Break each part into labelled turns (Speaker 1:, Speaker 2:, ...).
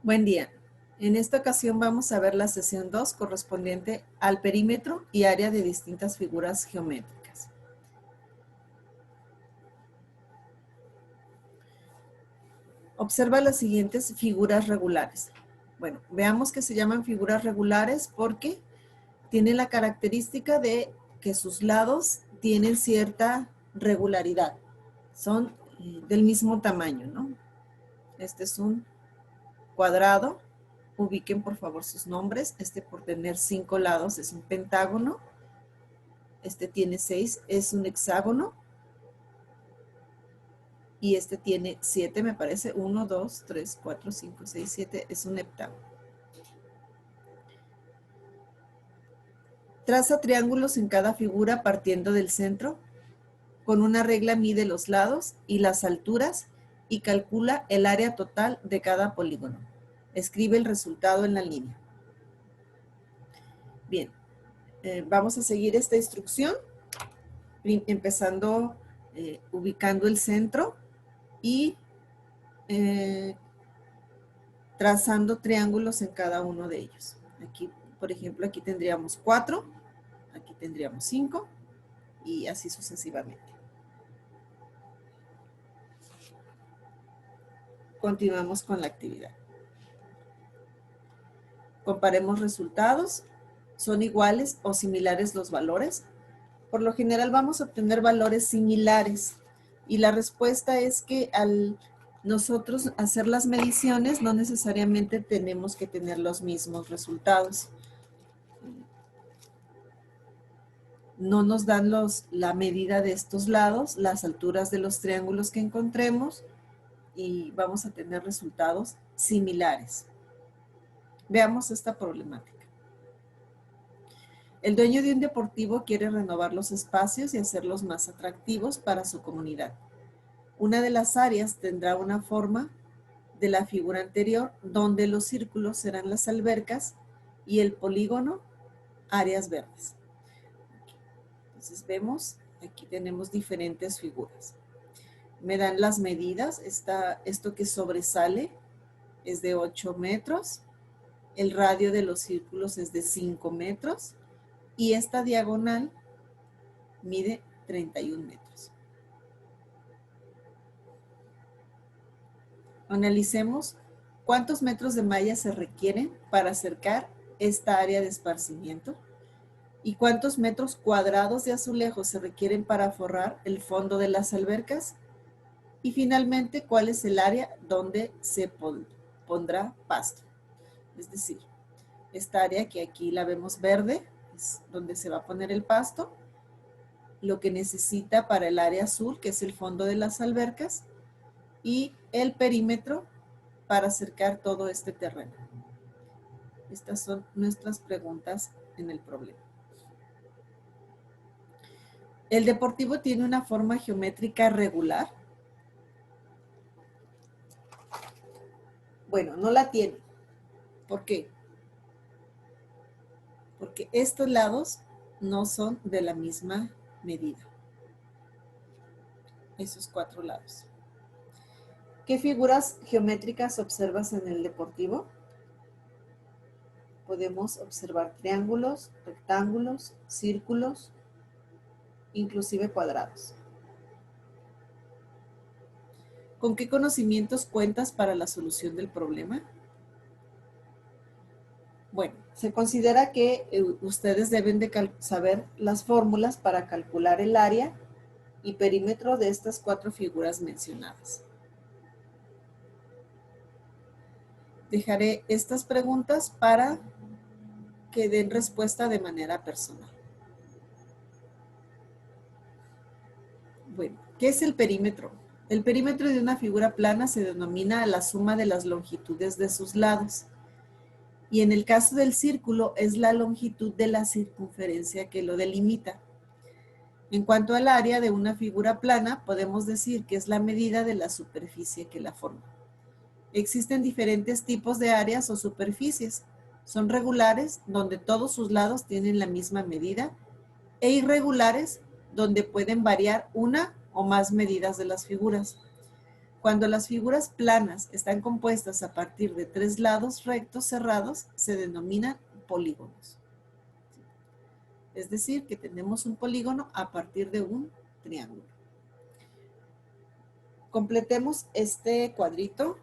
Speaker 1: Buen día. En esta ocasión vamos a ver la sesión 2 correspondiente al perímetro y área de distintas figuras geométricas. Observa las siguientes figuras regulares. Bueno, veamos que se llaman figuras regulares porque tienen la característica de que sus lados tienen cierta regularidad. Son del mismo tamaño, ¿no? Este es un cuadrado. Ubiquen por favor sus nombres. Este, por tener 5 lados, es un pentágono. Este tiene 6, es un hexágono. Y este tiene 7, me parece. 1, 2, 3, 4, 5, 6, 7, es un heptágono. Traza triángulos en cada figura partiendo del centro. Con una regla mide los lados y las alturas y calcula el área total de cada polígono. Escribe el resultado en la línea. Bien, vamos a seguir esta instrucción, empezando ubicando el centro y trazando triángulos en cada uno de ellos. Aquí, por ejemplo, aquí tendríamos 4, aquí tendríamos 5 y así sucesivamente. Continuamos con la actividad. Comparemos resultados. ¿Son iguales o similares los valores? Por lo general vamos a obtener valores similares y la respuesta es que al nosotros hacer las mediciones no necesariamente tenemos que tener los mismos resultados. No nos dan la medida de estos lados, las alturas de los triángulos que encontremos y vamos a tener resultados similares. Veamos esta problemática. El dueño de un deportivo quiere renovar los espacios y hacerlos más atractivos para su comunidad. Una de las áreas tendrá una forma de la figura anterior, donde los círculos serán las albercas y el polígono áreas verdes. Entonces vemos, aquí tenemos diferentes figuras. Me dan las medidas, esto que sobresale es de 8 metros, el radio de los círculos es de 5 metros y esta diagonal mide 31 metros. Analicemos cuántos metros de malla se requieren para acercar esta área de esparcimiento y cuántos metros cuadrados de azulejos se requieren para forrar el fondo de las albercas y finalmente cuál es el área donde se pondrá pasto. Es decir, esta área que aquí la vemos verde es donde se va a poner el pasto, lo que necesita para el área azul, que es el fondo de las albercas, y el perímetro para acercar todo este terreno. Estas son nuestras preguntas en el problema. ¿El deportivo tiene una forma geométrica regular? Bueno, no la tiene. ¿Por qué? Porque estos lados no son de la misma medida. Esos 4 lados. ¿Qué figuras geométricas observas en el deportivo? Podemos observar triángulos, rectángulos, círculos, inclusive cuadrados. ¿Con qué conocimientos cuentas para la solución del problema? Bueno, se considera que ustedes deben de saber las fórmulas para calcular el área y perímetro de estas 4 figuras mencionadas. Dejaré estas preguntas para que den respuesta de manera personal. Bueno, ¿qué es el perímetro? El perímetro de una figura plana se denomina la suma de las longitudes de sus lados. Y en el caso del círculo es la longitud de la circunferencia que lo delimita. En cuanto al área de una figura plana, podemos decir que es la medida de la superficie que la forma. Existen diferentes tipos de áreas o superficies. Son regulares, donde todos sus lados tienen la misma medida, e irregulares, donde pueden variar una o más medidas de las figuras. Cuando las figuras planas están compuestas a partir de 3 lados rectos cerrados, se denominan polígonos. Es decir, que tenemos un polígono a partir de un triángulo. Completemos este cuadrito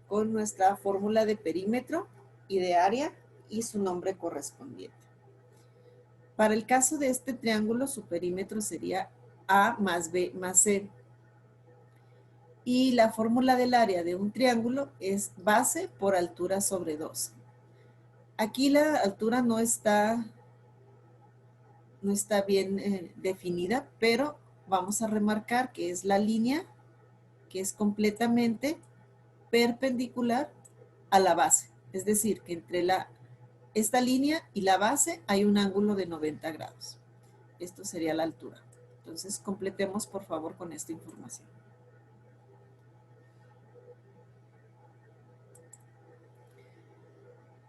Speaker 1: con nuestra fórmula de perímetro y de área y su nombre correspondiente. Para el caso de este triángulo, su perímetro sería A más B más C. Y la fórmula del área de un triángulo es base por altura sobre 2. Aquí la altura no está bien definida, pero vamos a remarcar que es la línea que es completamente perpendicular a la base. Es decir, que entre esta línea y la base hay un ángulo de 90 grados. Esto sería la altura. Entonces, completemos por favor con esta información.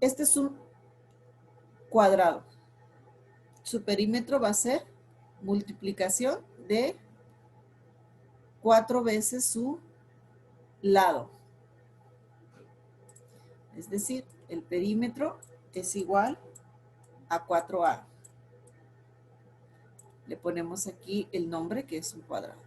Speaker 1: Este es un cuadrado. Su perímetro va a ser multiplicación de 4 veces su lado. Es decir, el perímetro es igual a 4A. Le ponemos aquí el nombre que es un cuadrado.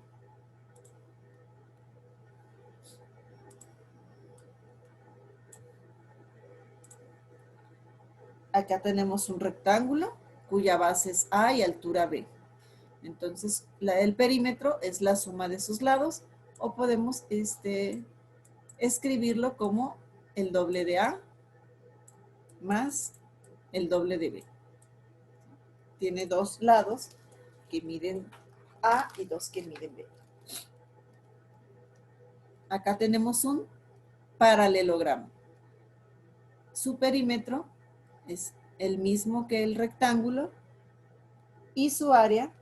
Speaker 1: Acá tenemos un rectángulo cuya base es A y altura B. Entonces, el perímetro es la suma de sus lados, o podemos escribirlo como el doble de A más el doble de B. Tiene 2 lados que miden A y 2 que miden B. Acá tenemos un paralelogramo. Su perímetro es el mismo que el rectángulo y su área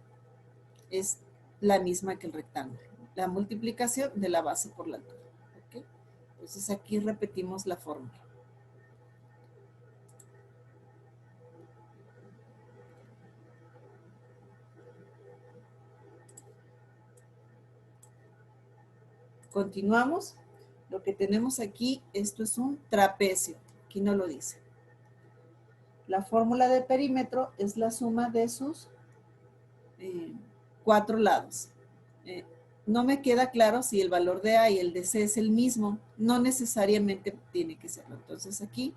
Speaker 1: es la misma que el rectángulo. La multiplicación de la base por la altura. ¿Okay? Entonces aquí repetimos la fórmula. Continuamos. Lo que tenemos aquí, esto es un trapecio. Aquí no lo dice. La fórmula de perímetro es la suma de sus 4 lados. No me queda claro si el valor de A y el de C es el mismo. No necesariamente tiene que serlo. Entonces aquí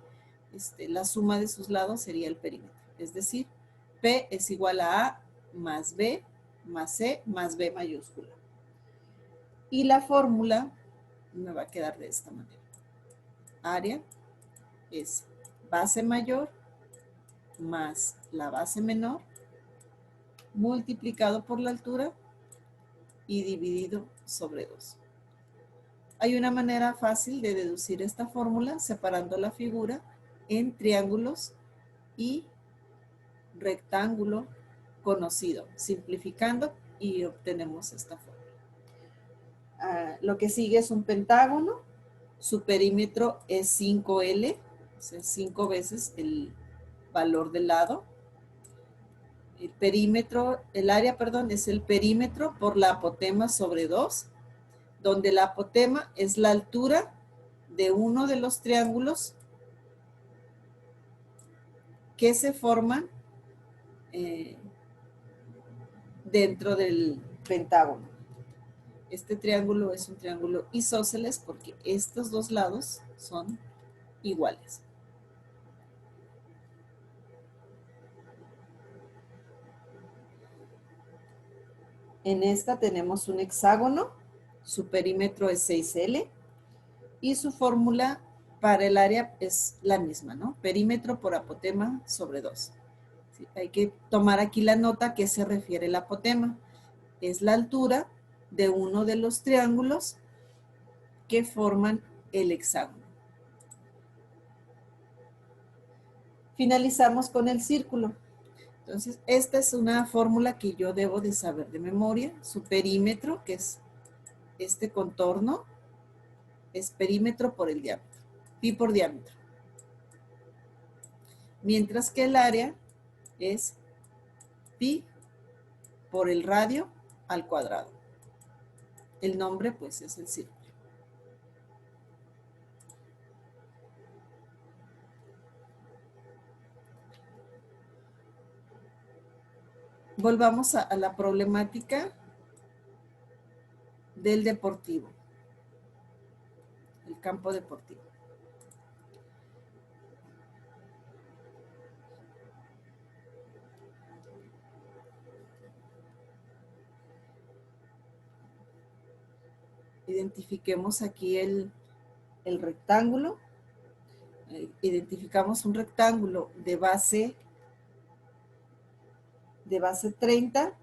Speaker 1: la suma de sus lados sería el perímetro. Es decir, P es igual a A más B más C más B mayúscula. Y la fórmula me va a quedar de esta manera. Área es base mayor más la base menor multiplicado por la altura y dividido sobre 2. Hay una manera fácil de deducir esta fórmula separando la figura en triángulos y rectángulo conocido, simplificando y obtenemos esta fórmula. Lo que sigue es un pentágono, su perímetro es 5L, o sea, 5 veces el valor del lado. El área, es el perímetro por la apotema sobre 2, donde la apotema es la altura de uno de los triángulos que se forman dentro del pentágono. Este triángulo es un triángulo isósceles porque estos dos lados son iguales. En esta tenemos un hexágono, su perímetro es 6L y su fórmula para el área es la misma, ¿no? Perímetro por apotema sobre 2. ¿Sí? Hay que tomar aquí la nota a qué se refiere el apotema. Es la altura de uno de los triángulos que forman el hexágono. Finalizamos con el círculo. Entonces, esta es una fórmula que yo debo de saber de memoria. Su perímetro, que es este contorno, es perímetro por el diámetro, pi por diámetro. Mientras que el área es pi por el radio al cuadrado. El nombre, pues, es el círculo. volvamos a la problemática del deportivo, el campo deportivo. Identifiquemos aquí el rectángulo. Identificamos un rectángulo de base 30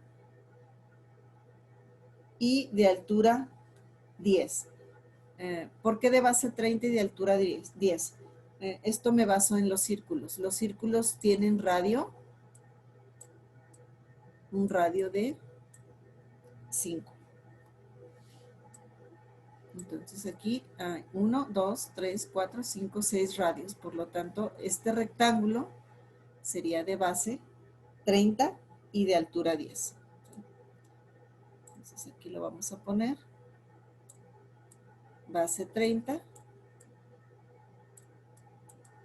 Speaker 1: y de altura 10. ¿Por qué de base 30 y de altura 10? Esto me baso en los círculos. Los círculos tienen radio, un radio de 5. Entonces aquí hay 1, 2, 3, 4, 5, 6 radios. Por lo tanto, este rectángulo sería de base 30 y de altura 10. Entonces aquí lo vamos a poner. Base 30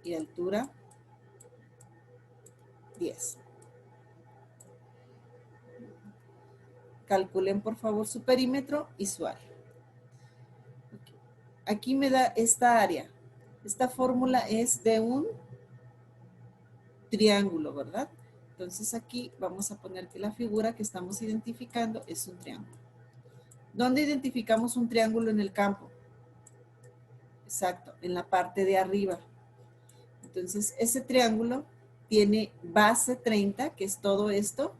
Speaker 1: y altura 10. Calculen por favor su perímetro y su área. Aquí me da esta área. Esta fórmula es de un triángulo, ¿verdad? Entonces aquí vamos a poner que la figura que estamos identificando es un triángulo. ¿Dónde identificamos un triángulo en el campo? Exacto, en la parte de arriba. Entonces ese triángulo tiene base 30, que es todo esto,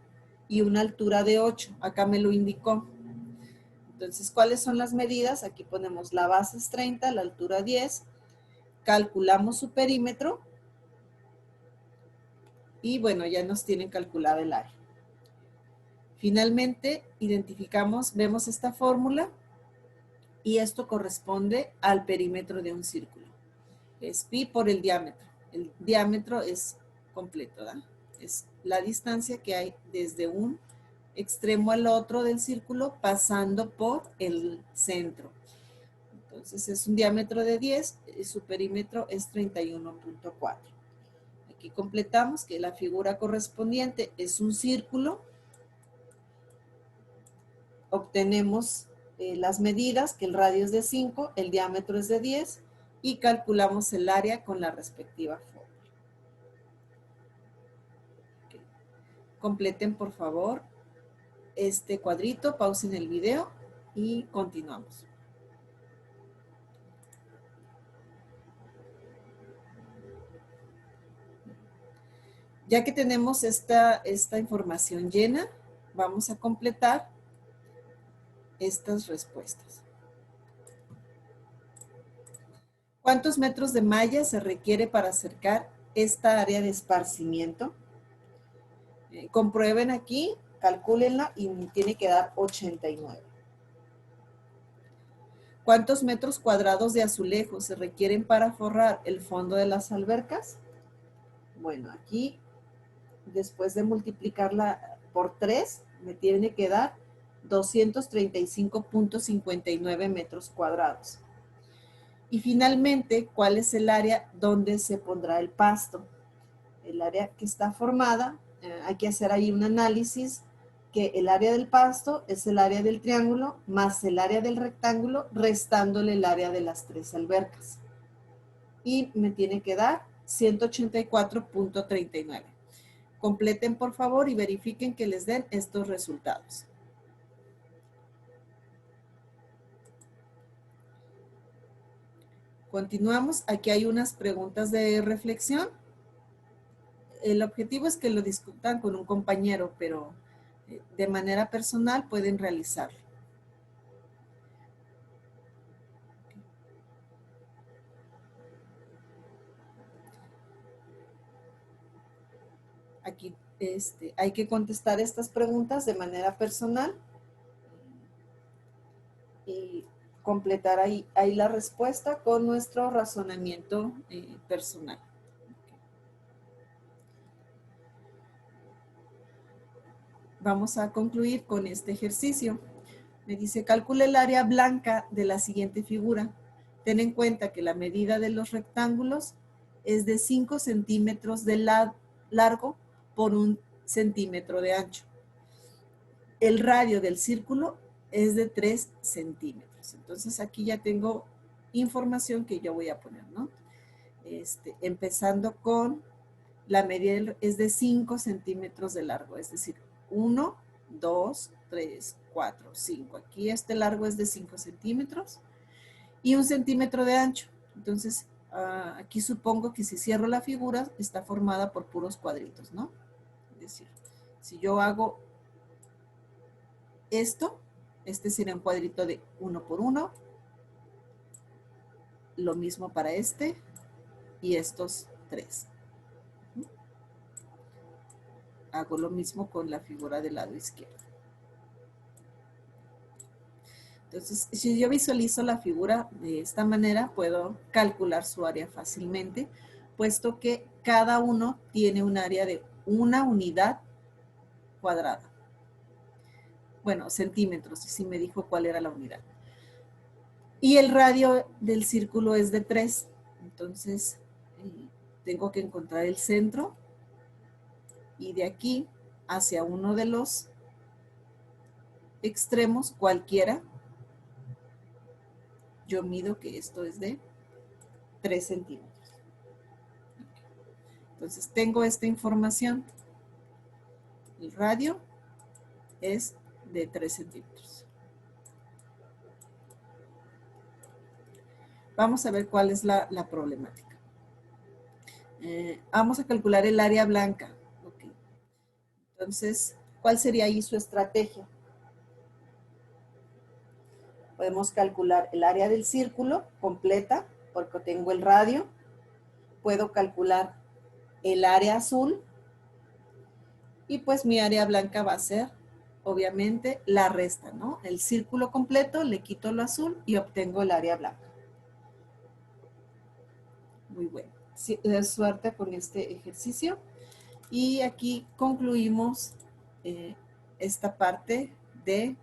Speaker 1: y una altura de 8. Acá me lo indicó. Entonces, ¿cuáles son las medidas? Aquí ponemos la base es 30, la altura 10. Calculamos su perímetro. Y bueno, ya nos tienen calculado el área. Finalmente, identificamos, vemos esta fórmula. Y esto corresponde al perímetro de un círculo. Es pi por el diámetro. El diámetro es completo, ¿verdad? Es la distancia que hay desde un extremo al otro del círculo pasando por el centro. Entonces es un diámetro de 10 y su perímetro es 31.4. Aquí completamos que la figura correspondiente es un círculo. Obtenemos las medidas, que el radio es de 5, el diámetro es de 10 y calculamos el área con la respectiva fórmula. Okay. Completen por favor este cuadrito, pausen el video y continuamos. Ya que tenemos esta información llena, vamos a completar estas respuestas. ¿Cuántos metros de malla se requiere para acercar esta área de esparcimiento? Comprueben aquí, calcúlenla y tiene que dar 89. ¿Cuántos metros cuadrados de azulejos se requieren para forrar el fondo de las albercas? Bueno, aquí, después de multiplicarla por 3, me tiene que dar 235.59 metros cuadrados. Y finalmente, ¿cuál es el área donde se pondrá el pasto? El área que está formada, hay que hacer ahí un análisis, que el área del pasto es el área del triángulo más el área del rectángulo, restándole el área de las 3 albercas. Y me tiene que dar 184.39. Completen por favor y verifiquen que les den estos resultados. Continuamos. Aquí hay unas preguntas de reflexión. El objetivo es que lo discutan con un compañero, pero de manera personal pueden realizarlo. Aquí hay que contestar estas preguntas de manera personal y completar ahí la respuesta con nuestro razonamiento personal. Vamos a concluir con este ejercicio. Me dice, calcula el área blanca de la siguiente figura. Ten en cuenta que la medida de los rectángulos es de 5 centímetros de largo por 1 centímetro de ancho. el radio del círculo es de 3 centímetros. Entonces aquí ya tengo información que yo voy a poner, ¿no? Empezando con la medida es de 5 centímetros de largo, es decir, 1, 2, 3, 4, 5. Aquí este largo es de 5 centímetros y 1 centímetro de ancho. Entonces, aquí supongo que si cierro la figura, está formada por puros cuadritos, ¿no? Es decir, si yo hago esto, este sería un cuadrito de 1 por 1. Lo mismo para este y estos 3. Hago lo mismo con la figura del lado izquierdo. Entonces, si yo visualizo la figura de esta manera, puedo calcular su área fácilmente, puesto que cada uno tiene un área de 1 unidad cuadrada. Bueno, centímetros, si me dijo cuál era la unidad. Y el radio del círculo es de 3. Entonces, tengo que encontrar el centro y de aquí hacia uno de los extremos, cualquiera, yo mido que esto es de 3 centímetros. Entonces tengo esta información. El radio es de 3 centímetros. Vamos a ver cuál es la problemática. Vamos a calcular el área blanca. Okay. Entonces, ¿cuál sería ahí su estrategia? Podemos calcular el área del círculo completa, porque tengo el radio. Puedo calcular el área azul. Y pues mi área blanca va a ser, obviamente, la resta, ¿no? El círculo completo, le quito lo azul y obtengo el área blanca. Muy bueno. Sí, suerte con este ejercicio. Y aquí concluimos esta parte de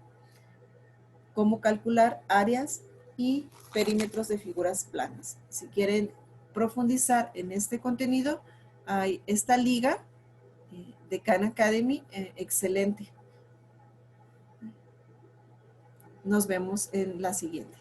Speaker 1: cómo calcular áreas y perímetros de figuras planas. Si quieren profundizar en este contenido, hay esta liga de Khan Academy, excelente. Nos vemos en la siguiente.